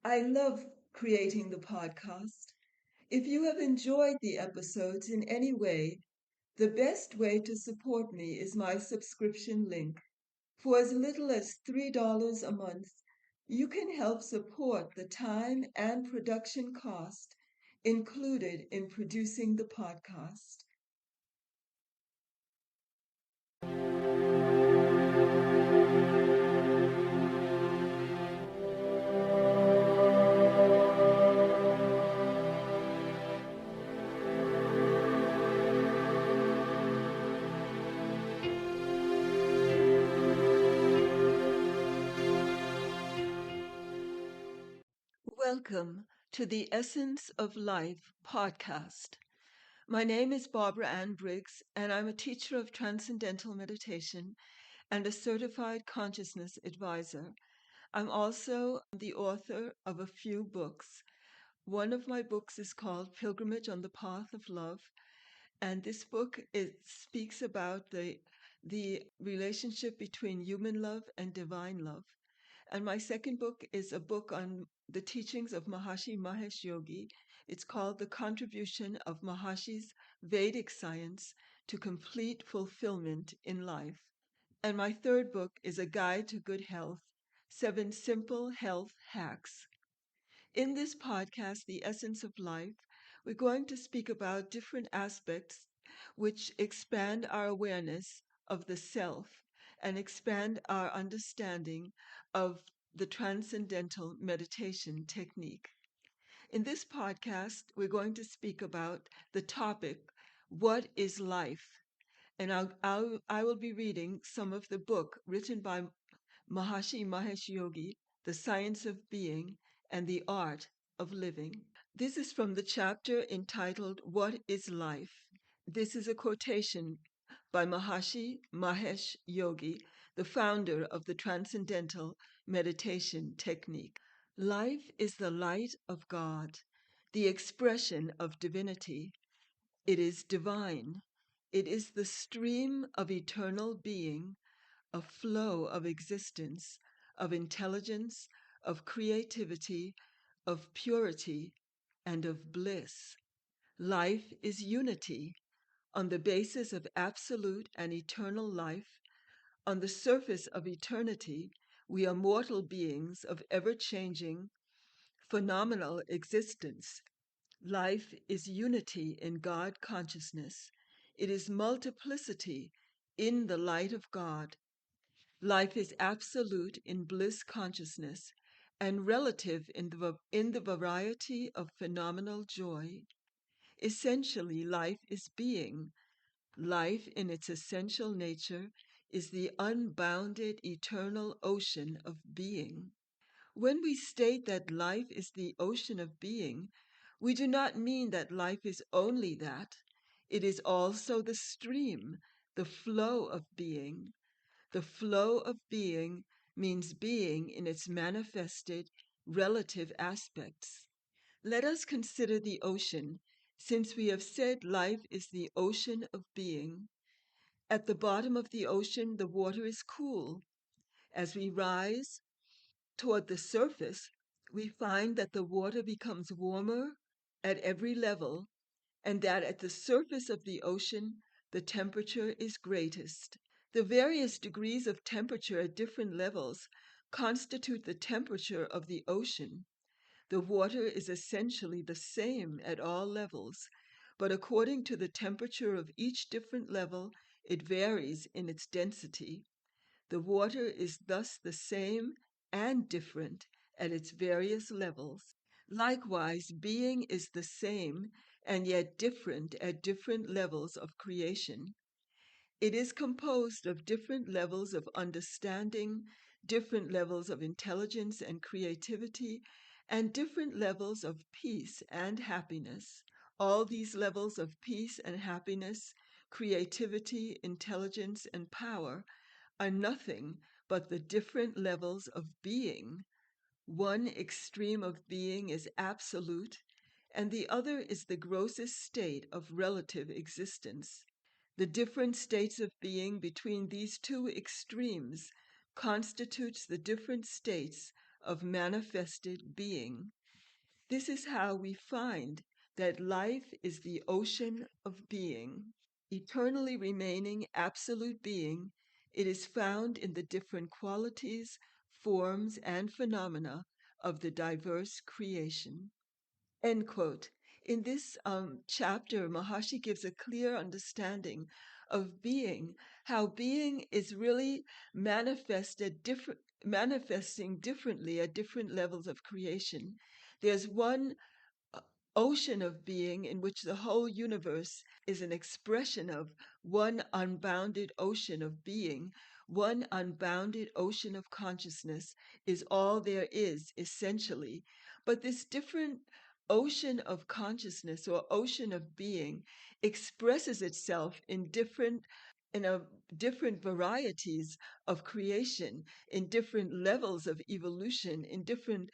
I love creating the podcast. If you have enjoyed the episodes in any way, the best way to support me is my subscription link. For as little as $3 a month, you can help support the time and production cost included in producing the podcast. Welcome to the Essence of Life podcast. My name is Barbara Ann Briggs, and I'm a teacher of transcendental meditation and a certified consciousness advisor. I'm also the author of a few books. One of my books is called Pilgrimage on the Path of Love, and this book speaks about the relationship between human love and divine love. And my second book is a book on the teachings of Maharishi Mahesh Yogi. It's called The Contribution of Maharishi's Vedic Science to Complete Fulfillment in Life. And my third book is A Guide to Good Health, 7 Simple Health Hacks. In this podcast, The Essence of Life, we're going to speak about different aspects which expand our awareness of the self and expand our understanding of the transcendental meditation technique. In this podcast, we're going to speak about the topic, What is Life? And I will be reading some of the book written by Maharishi Mahesh Yogi, The Science of Being and the Art of Living. This is from the chapter entitled, What is Life? This is a quotation by Maharishi Mahesh Yogi, the founder of the Transcendental Meditation Technique. Life is the light of God, the expression of divinity. It is divine. It is the stream of eternal being, a flow of existence, of intelligence, of creativity, of purity, and of bliss. Life is unity. On the basis of absolute and eternal life, on the surface of eternity, we are mortal beings of ever-changing, phenomenal existence. Life is unity in God consciousness. It is multiplicity in the light of God. Life is absolute in bliss consciousness and relative in the variety of phenomenal joy. Essentially, life is being. Life in its essential nature is the unbounded eternal ocean of being. When we state that life is the ocean of being, we do not mean that life is only that. It is also the stream, the flow of being. The flow of being means being in its manifested relative aspects. Let us consider the ocean, since we have said life is the ocean of being. At the bottom of the ocean, the water is cool. As we rise toward the surface, we find that the water becomes warmer at every level, and that at the surface of the ocean, the temperature is greatest. The various degrees of temperature at different levels constitute the temperature of the ocean. The water is essentially the same at all levels, but according to the temperature of each different level, it varies in its density. The water is thus the same and different at its various levels. Likewise, being is the same and yet different at different levels of creation. It is composed of different levels of understanding, different levels of intelligence and creativity, and different levels of peace and happiness. All these levels of peace and happiness, creativity, intelligence, and power are nothing but the different levels of being. One extreme of being is absolute, and the other is the grossest state of relative existence. The different states of being between these two extremes constitutes the different states of manifested being. This is how we find that life is the ocean of being, eternally remaining absolute being. It is found in the different qualities, forms, and phenomena of the diverse creation. End quote. In this chapter, Maharishi gives a clear understanding of being, how being is really manifesting differently at different levels of creation. There's one ocean of being in which the whole universe is an expression of one unbounded ocean of being. One unbounded ocean of consciousness is all there is, essentially. But this different ocean of consciousness or ocean of being expresses itself in a different varieties of creation, in different levels of evolution, in different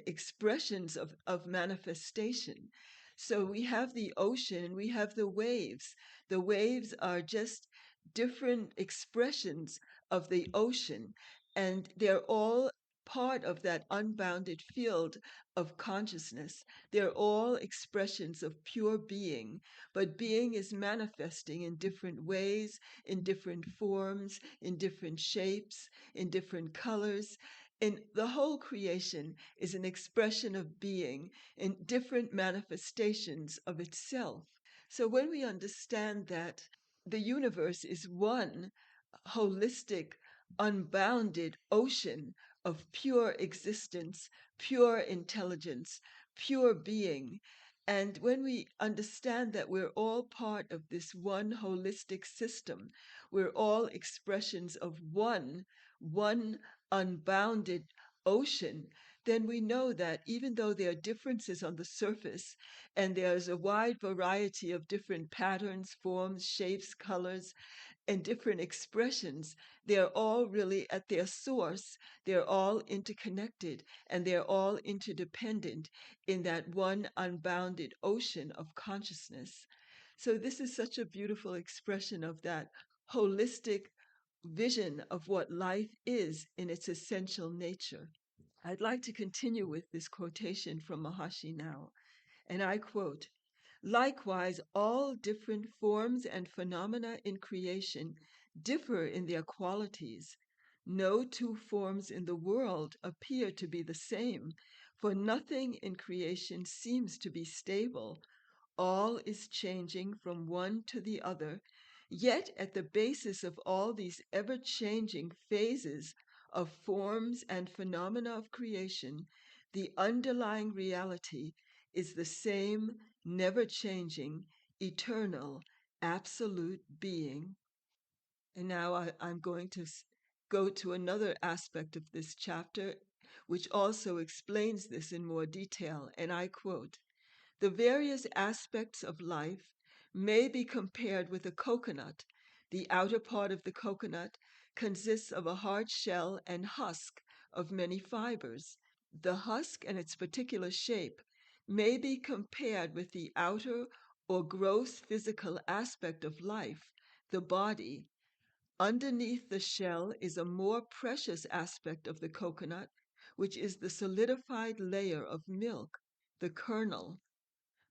expressions of manifestation. So we have the ocean and we have the waves. The waves are just different expressions of the ocean, and they're all part of that unbounded field of consciousness. They're all expressions of pure being, but being is manifesting in different ways, in different forms, in different shapes, in different colors. And the whole creation is an expression of being in different manifestations of itself. So when we understand that the universe is one holistic, unbounded ocean of pure existence, pure intelligence, pure being. And when we understand that we're all part of this one holistic system, we're all expressions of one unbounded ocean, then we know that even though there are differences on the surface and there's a wide variety of different patterns, forms, shapes, colors, and different expressions, they're all really at their source. They're all interconnected and they're all interdependent in that one unbounded ocean of consciousness. So, this is such a beautiful expression of that holistic vision of what life is in its essential nature. I'd like to continue with this quotation from Maharishi now, and I quote, "Likewise, all different forms and phenomena in creation differ in their qualities. No two forms in the world appear to be the same, for nothing in creation seems to be stable. All is changing from one to the other. Yet at the basis of all these ever-changing phases of forms and phenomena of creation, the underlying reality is the same, never-changing, eternal, absolute being." And now I'm going to go to another aspect of this chapter, which also explains this in more detail, and I quote, "The various aspects of life may be compared with a coconut. The outer part of the coconut consists of a hard shell and husk of many fibers. The husk and its particular shape may be compared with the outer or gross physical aspect of life, the body. Underneath the shell is a more precious aspect of the coconut, which is the solidified layer of milk, the kernel.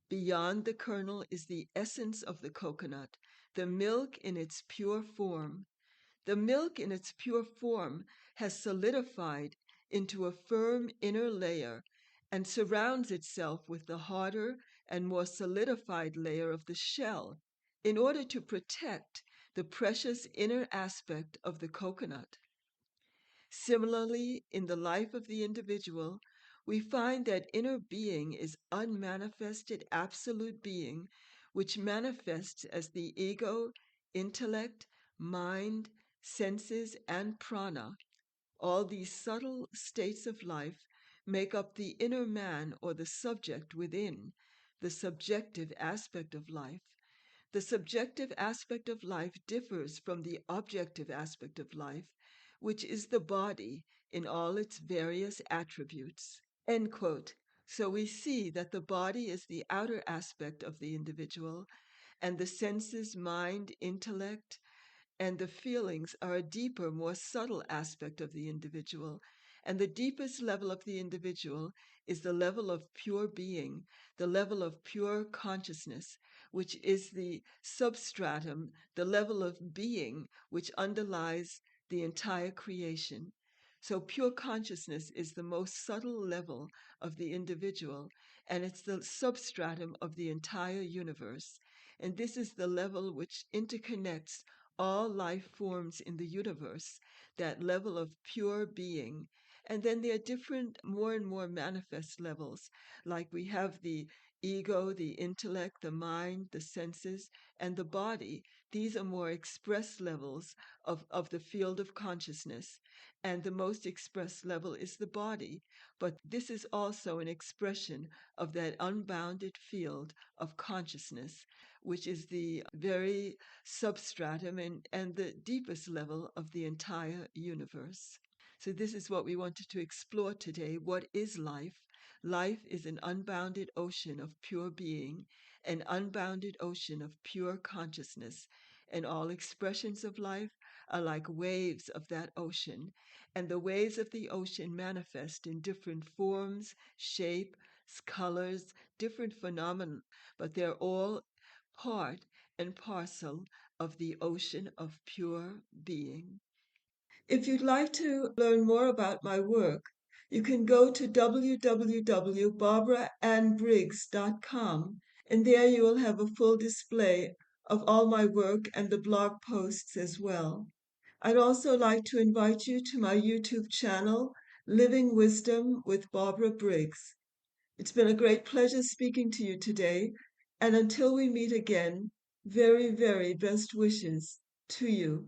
Beyond the kernel is the essence of the coconut, the milk in its pure form. The milk in its pure form has solidified into a firm inner layer and surrounds itself with the harder and more solidified layer of the shell in order to protect the precious inner aspect of the coconut. Similarly, in the life of the individual, we find that inner being is unmanifested absolute being, which manifests as the ego, intellect, mind, senses, and prana. All these subtle states of life make up the inner man or the subject within, the subjective aspect of life. The subjective aspect of life differs from the objective aspect of life, which is the body in all its various attributes." End quote. So we see that the body is the outer aspect of the individual, and the senses, mind, intellect, and the feelings are a deeper, more subtle aspect of the individual. And the deepest level of the individual is the level of pure being, the level of pure consciousness, which is the substratum, the level of being which underlies the entire creation. So, pure consciousness is the most subtle level of the individual, and it's the substratum of the entire universe. And this is the level which interconnects all life forms in the universe, that level of pure being. And then there are different, more and more manifest levels, like we have the ego, the intellect, the mind, the senses, and the body. These are more express levels of the field of consciousness. And the most expressed level is the body. But this is also an expression of that unbounded field of consciousness, which is the very substratum and the deepest level of the entire universe. So, this is what we wanted to explore today. What is life? Life is an unbounded ocean of pure being, an unbounded ocean of pure consciousness. And all expressions of life are like waves of that ocean. And the waves of the ocean manifest in different forms, shapes, colors, different phenomena, but they're all part and parcel of the ocean of pure being. If you'd like to learn more about my work, you can go to www.barbaraannbriggs.com, and there you will have a full display of all my work and the blog posts as well. I'd also like to invite you to my YouTube channel, Living Wisdom with Barbara Briggs. It's been a great pleasure speaking to you today, and until we meet again, very, very best wishes to you.